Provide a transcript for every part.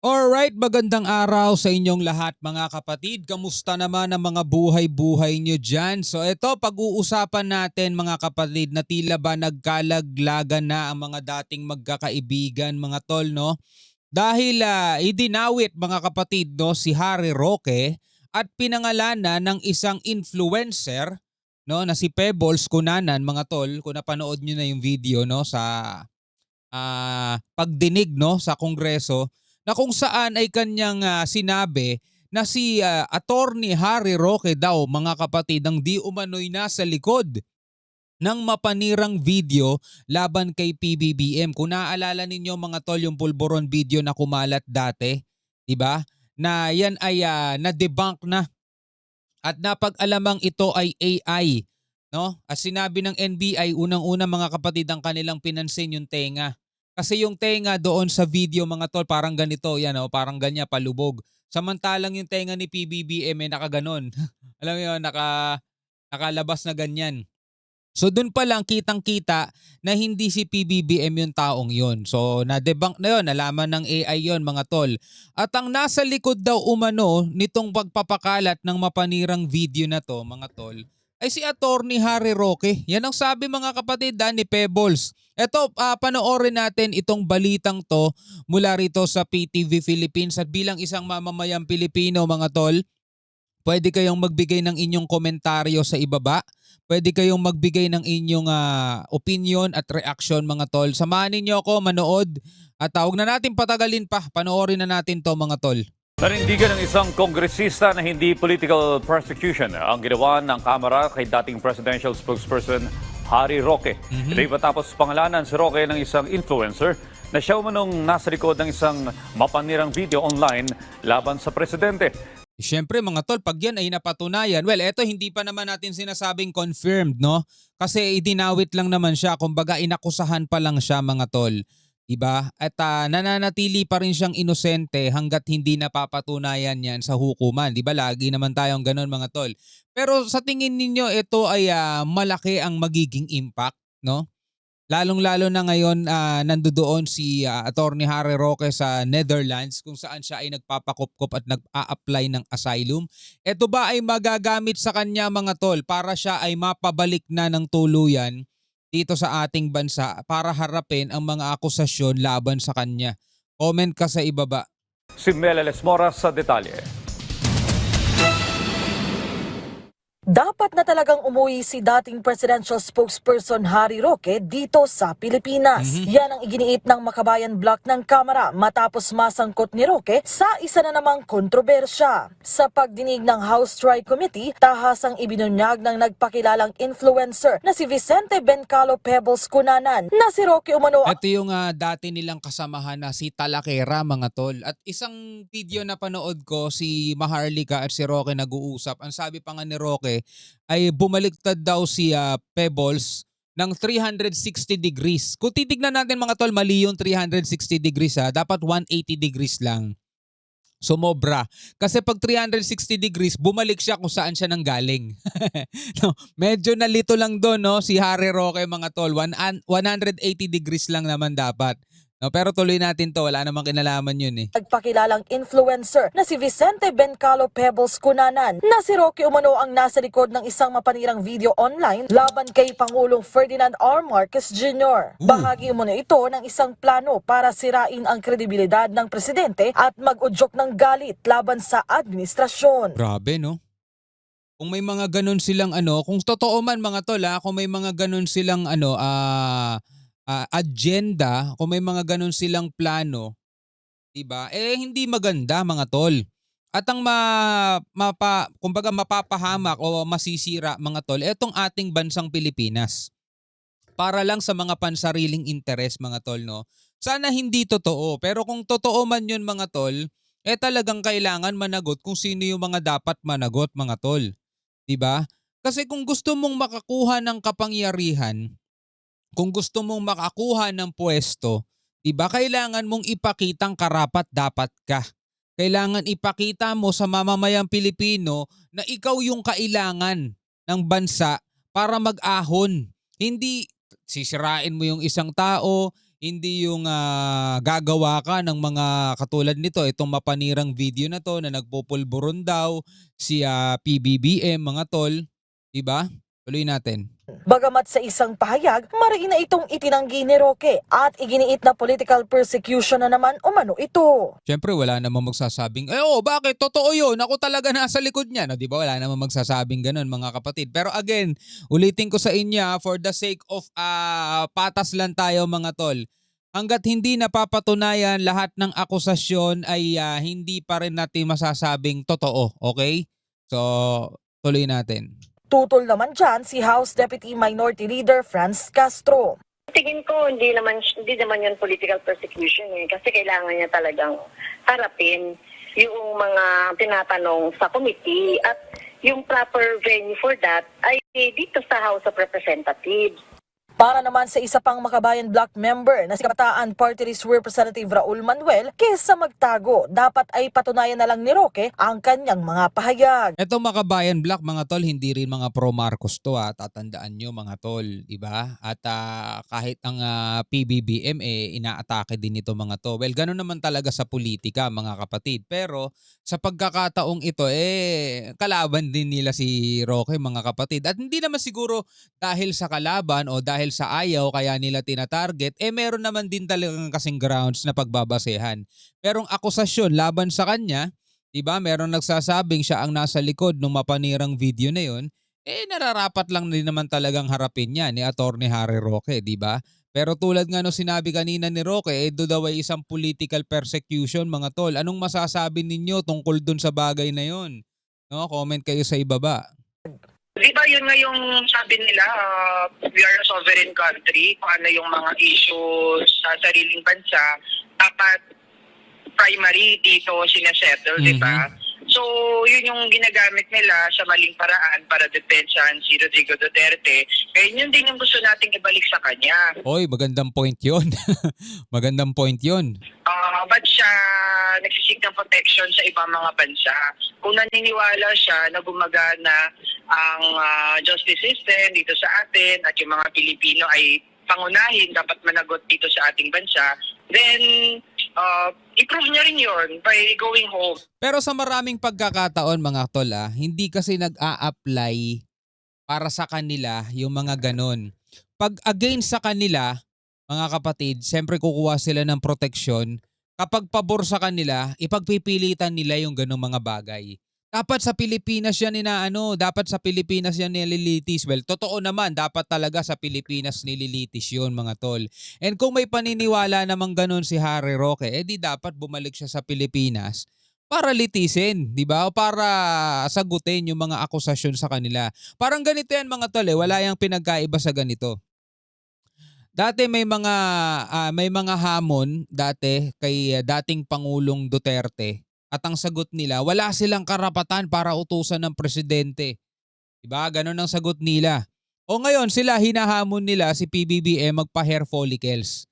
Alright, magandang araw sa inyong lahat mga kapatid. Kamusta naman ang mga buhay-buhay nyo dyan? So ito, pag-uusapan natin mga kapatid na tila ba nagkalaglagan na ang mga dating magkakaibigan mga tol, no? Dahil idinawit mga kapatid, no, si Harry Roque at pinangalanan ng isang influencer, no, na si Pebbles Cunanan mga tol. Kung napanood nyo na yung video, no, sa pagdinig, no, sa Kongreso, na kung saan ay kanyang sinabi na si Attorney Harry Roque daw mga kapatid ang di umano'y nasa likod ng mapanirang video laban kay PBBM. Kung naaalala ninyo mga tol yung pulburon video na kumalat dati, 'di ba? Na yan ay na-debunk na at napag-alamang ito ay AI, no? As sinabi ng NBI, unang-una mga kapatid ang kanilang pinansin yung tenga. Kasi yung tenga doon sa video mga tol parang ganito, yan oh, parang ganyan palubog. Samantalang yung tenga ni PBBM ay nakaganon. Alam mo yun, nakalabas na ganyan. So dun pa lang kitang-kita na hindi si PBBM yung taong yon. So na-debunk na yon, nalaman ng AI yon mga tol. At ang nasa likod daw umano nitong pagpapakalat ng mapanirang video na to mga tol ay si Attorney Harry Roque. Yan ang sabi mga kapatid ni Pebbles. Eto, panoorin natin itong balitang to mula rito sa PTV Philippines at bilang isang mamamayang Pilipino mga tol, pwede kayong magbigay ng inyong komentaryo sa ibaba. Pwede kayong magbigay ng inyong opinion at reaction mga tol. Samahan ninyo ako manood at huwag na natin patagalin pa. Panoorin na natin to mga tol. Nanindigan ng isang kongresista na hindi political persecution ang ginawa ng Kamara kay dating presidential spokesperson Harry Roque. Ito'y matapos pangalanan si Roque ng isang influencer na siya umanong nasa likod ng isang mapanirang video online laban sa presidente. Siyempre mga tol, pag yan ay napatunayan, well, eto hindi pa naman natin sinasabing confirmed, no? Kasi idinawit lang naman siya, kumbaga inakusahan pa lang siya mga tol. Diba? At nananatili pa rin siyang inosente hanggat hindi napapatunayan yan sa hukuman. Diba? Lagi naman tayong ganun mga tol. Pero sa tingin ninyo, ito ay malaki ang magiging impact, no? Lalong-lalo na ngayon nandoon si Attorney Harry Roque sa Netherlands kung saan siya ay nagpapakupkop at nag-a-apply ng asylum. Ito ba ay magagamit sa kanya mga tol para siya ay mapabalik na ng tuluyan dito sa ating bansa para harapin ang mga akusasyon laban sa kanya? Comment ka sa ibaba. Si Meleles Moras sa detalye. Dapat na talagang umuwi si dating presidential spokesperson Harry Roque dito sa Pilipinas. Yan ang iginiit ng Makabayan Block ng Kamara matapos masangkot ni Roque sa isa na namang kontrobersya. Sa pagdinig ng House Tri Committee, tahasang ibinunyag ng nagpakilalang influencer na si Vicente Bencalo Pebbles Cunanan na si Roque umano. Ito yung dati nilang kasamahan na si Talakera mga tol. At isang video na panood ko, si Maharlika at si Roque nag-uusap. Ang sabi pa nga ni Roque ay bumaliktad daw si Pebbles ng 360 degrees. Kung titignan natin mga tol, mali yung 360 degrees dapat 180 degrees lang. Sumobra. Kasi pag 360 degrees, bumalik siya kung saan siya nanggaling. No, medyo nalito lang doon no, si Harry Roque mga tol. 180 degrees lang naman dapat. No, pero tuloy natin to, wala namang kinalaman yun eh. Nagpakilalang influencer na si Vicente Bencalo Pebbles Cunanan na si Roque umano ang nasa likod ng isang mapanirang video online laban kay Pangulong Ferdinand R. Marcos Jr. Bahagi umano ito ng isang plano para sirain ang kredibilidad ng presidente at mag-udyok ng galit laban sa administrasyon. Grabe no? Kung may mga ganun silang kung totoo man mga tol kung may mga ganun silang agenda, kung may mga ganun silang plano, 'di ba? Eh hindi maganda mga tol. At ang kumbaga mapapahamak o masisira mga tol, etong ating bansang Pilipinas. Para lang sa mga pansariling interes mga tol, no? Sana hindi totoo, pero kung totoo man 'yun mga tol, talagang kailangan managot kung sino yung mga dapat managot mga tol. 'Di ba? Kasi kung gusto mong makakuha ng kapangyarihan, kung gusto mong makakuha ng pwesto, 'di ba kailangan mong ipakitang karapat-dapat ka. Kailangan ipakita mo sa mamamayang Pilipino na ikaw yung kailangan ng bansa para mag-ahon. Hindi sisirain mo yung isang tao, Hindi yung gagawa ka ng mga katulad nito, itong mapanirang video na 'to na nagpupulburon daw si PBBM mga tol, 'di ba? Tuloy natin. Bagamat sa isang pahayag, mariin na itong itinanggi ni Roque at iginiit na political persecution na naman umano ito. Siyempre wala namang magsasabing, bakit? Totoo yun. Ako talaga nasa likod niya. No, di ba? Wala namang magsasabing ganun mga kapatid. Pero again, ulitin ko sa inyo for the sake of patas lang tayo mga tol. Hanggat hindi napapatunayan lahat ng akusasyon ay hindi pa rin natin masasabing totoo. Okay? So, tuloy natin. Tutol naman dyan si House Deputy Minority Leader Franz Castro. Tingin ko hindi naman yun political persecution kasi kailangan niya talagang harapin yung mga tinatanong sa committee at yung proper venue for that ay dito sa House of Representatives. Para naman sa isa pang Makabayan Bloc member na si Kabataan Party List Representative Raul Manuel, kesa magtago, dapat ay patunayan na lang ni Roque ang kanyang mga pahayag. Etong Makabayan Block mga tol, hindi rin mga pro Marcos to tatandaan nyo mga tol, di ba? At kahit ang PBBM inaatake din ito mga to. Well, ganun naman talaga sa politika mga kapatid. Pero sa pagkakataong ito kalaban din nila si Roque mga kapatid. At hindi naman siguro dahil sa kalaban o dahil sa ayaw kaya nila tinatarget, meron naman din talagang kasing grounds na pagbabasehan. Merong akusasyon laban sa kanya. Diba, meron nagsasabing siya ang nasa likod ng mapanirang video na yun, nararapat lang din naman talagang harapin niya ni Atty. Harry Roque, diba? Pero tulad nga nung sinabi kanina ni Roque, ito daw ay isang political persecution mga tol. Anong masasabi ninyo tungkol dun sa bagay na yun? No, comment kayo sa ibaba. Di ba yun nga yung sabi nila, we are a sovereign country, kung ano yung mga issues sa sariling bansa, dapat primary dito sinasettle, di ba? So, yun yung ginagamit nila sa maling paraan para depensahan si Rodrigo Duterte. Kaya yun din yung gusto nating ibalik sa kanya. Oy, magandang point yun. Magandang point yun. Ba't siya nagsisik ng protection sa ibang mga bansa? Kung naniniwala siya na gumagana ang justice system dito sa atin at yung mga Pilipino ay pangunahin, dapat managot dito sa ating bansa, then i-prove niya rin yun by going home. Pero sa maraming pagkakataon mga tol, hindi kasi nag-a-apply para sa kanila yung mga ganon. Pag against sa kanila, mga kapatid, siyempre kukuha sila ng proteksyon. Kapag pabor sa kanila, ipagpipilitan nila yung ganong mga bagay. Dapat sa Pilipinas yan dapat sa Pilipinas yan nililitis. Well, totoo naman, dapat talaga sa Pilipinas nililitis yun mga tol. And kung may paniniwala namang ganun si Harry Roque, di dapat bumalik siya sa Pilipinas para litisin, di ba? O para sagutin yung mga akusasyon sa kanila. Parang ganito yan mga tol, wala yang pinagkaiba sa ganito. Dati may mga hamon dati kay dating Pangulong Duterte. At ang sagot nila, wala silang karapatan para utusan ng presidente. Diba? Ganon ang sagot nila. O ngayon sila, hinahamon nila si PBBM magpa-hair follicles.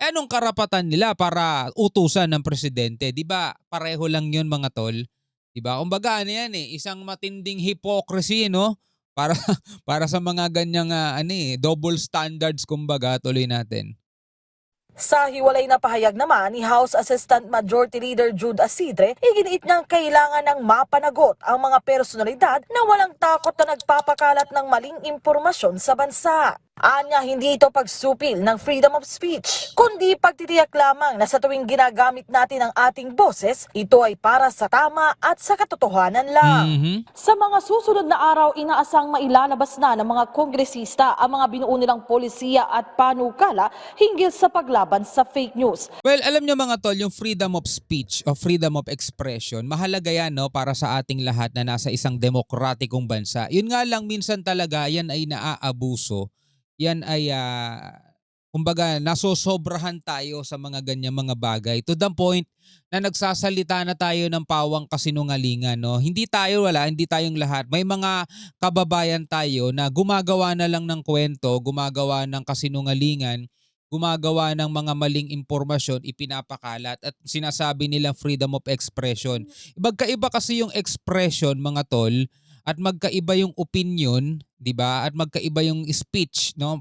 Anong karapatan nila para utusan ng presidente? Diba? Pareho lang yun mga tol. Diba? Kumbaga yan isang matinding hypocrisy, no? Para sa mga ganyang double standards kumbaga, tuloy natin. Sa hiwalay na pahayag naman ni House Assistant Majority Leader Jude Asidre, iginiit niyang kailangan ng mapanagot ang mga personalidad na walang takot na nagpapakalat ng maling impormasyon sa bansa. Anya, hindi ito pagsupil ng freedom of speech, kundi pagtitiyak lamang na sa tuwing ginagamit natin ang ating boses, ito ay para sa tama at sa katotohanan lang. Sa mga susunod na araw, inaasang mailalabas na ng mga kongresista ang mga binuo nilang polisiya at panukala hinggil sa paglaban sa fake news. Well, alam nyo mga tol, yung freedom of speech o freedom of expression, mahalaga yan para sa ating lahat na nasa isang demokratikong bansa. Yun nga lang, minsan talaga yan ay naaabuso. Yan ay, kumbaga, nasosobrahan tayo sa mga ganyang mga bagay. To the point na nagsasalita na tayo ng pawang kasinungalingan. No? Hindi tayong lahat. May mga kababayan tayo na gumagawa na lang ng kwento, gumagawa ng kasinungalingan, gumagawa ng mga maling impormasyon, ipinapakalat at sinasabi nilang freedom of expression. Magkaiba kasi yung expression mga tol at magkaiba yung opinion, 'di ba? At magkaiba yung speech, no?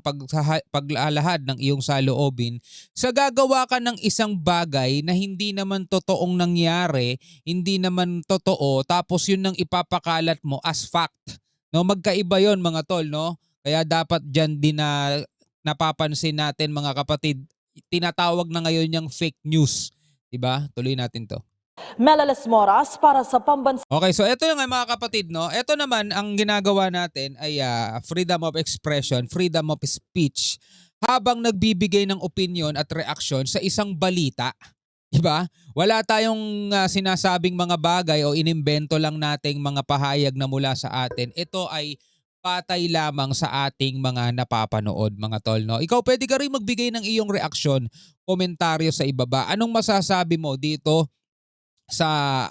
Paglalahad ng iyong saloobin, sa gagawa ka ng isang bagay na hindi naman totoong nangyari, hindi naman totoo, tapos yun nang ipapakalat mo as fact. No, magkaiba 'yon mga tol, no? Kaya dapat diyan din na napapansin natin mga kapatid, tinatawag na ngayon yung fake news, 'di ba? Tuloy natin 'to. Melales Moras para sa Pambansa. Okay, so ito yung mga kapatid, no? Ito naman ang ginagawa natin ay freedom of expression, freedom of speech habang nagbibigay ng opinion at reaksyon sa isang balita. 'Di ba? Wala tayong sinasabing mga bagay o inimbento lang nating mga pahayag na mula sa atin. Ito ay patay lamang sa ating mga napapanood, mga tol, no? Ikaw pwede ka rin magbigay ng iyong reaksyon, komentaryo sa ibaba. Anong masasabi mo dito sa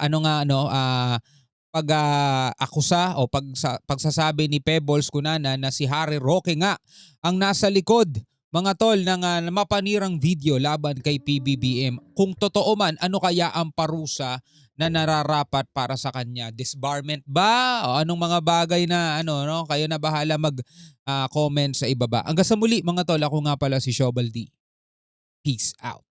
pag-akusa o pagsasabi ni Pebbles Cunana na si Harry Roque nga ang nasa likod, mga tol, ng mapanirang video laban kay PBBM. Kung totoo man, ano kaya ang parusa na nararapat para sa kanya? Disbarment ba? O anong mga bagay na kayo na bahala mag comment sa ibaba. Hanggang sa muli mga tol, ako nga pala si Shobal D. Peace out.